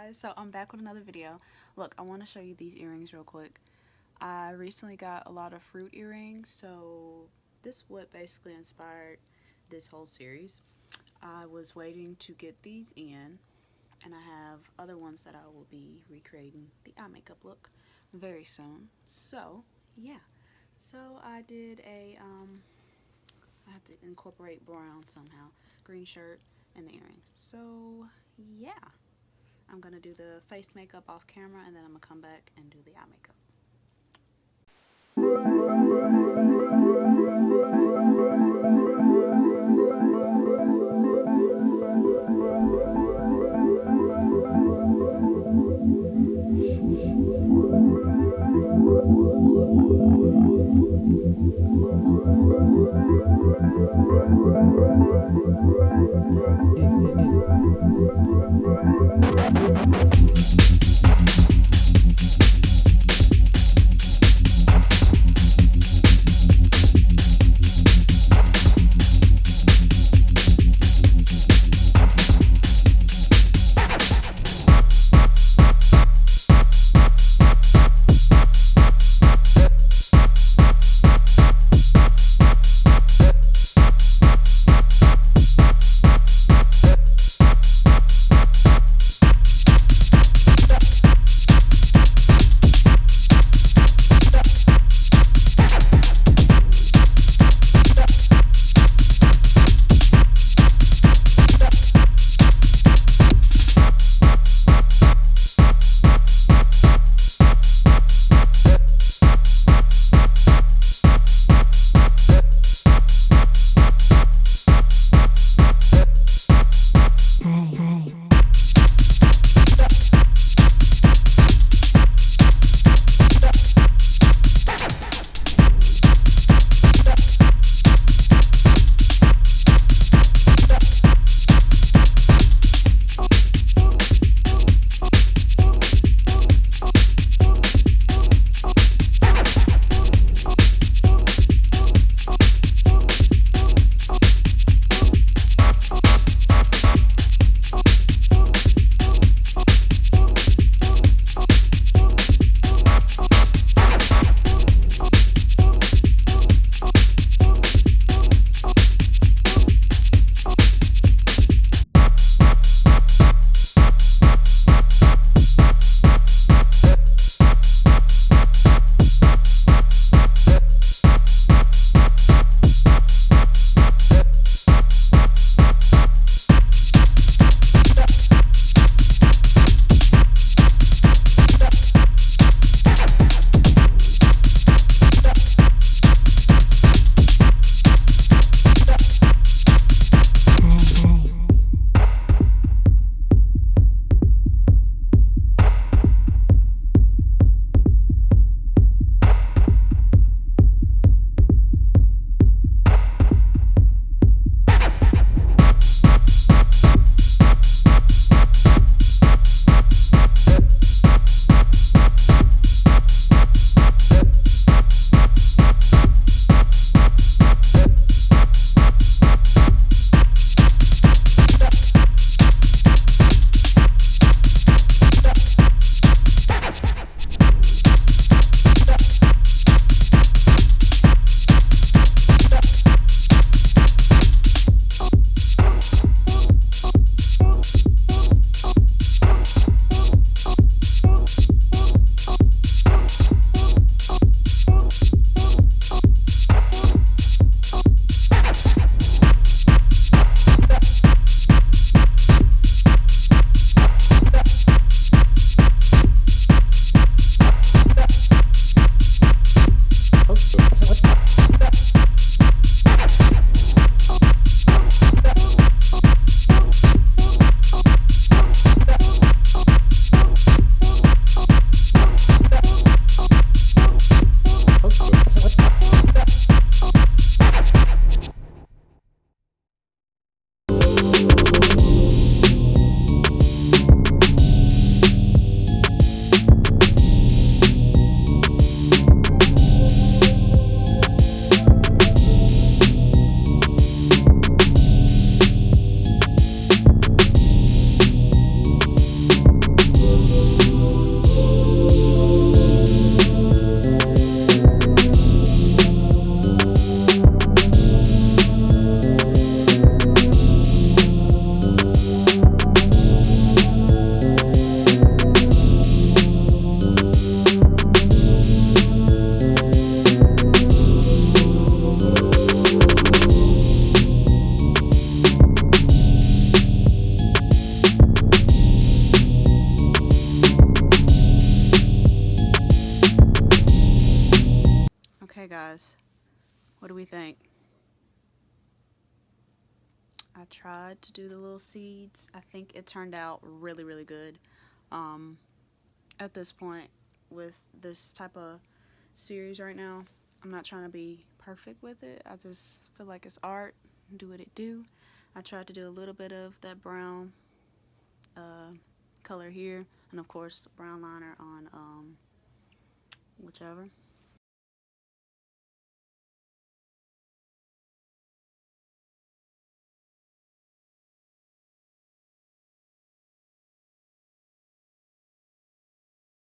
guys, so I'm back with another video. Look, I want to show you these earrings real quick. I recently got a lot of fruit earrings, so this what basically inspired this whole series. I was waiting to get these in, and I have other ones that I will be recreating the eye makeup look very soon. So yeah, so I did I had to incorporate brown somehow, green shirt and the earrings. So yeah, I'm gonna do the face makeup off camera, and then I'm gonna come back and do the eye makeup. guys? What do we think? I tried to do the little seeds. I think it turned out really, really good. At this point, with this type of series right now, I'm not trying to be perfect with it. I just feel like it's art. Do what it do. I tried to do a little bit of that brown color here, and of course brown liner on whichever.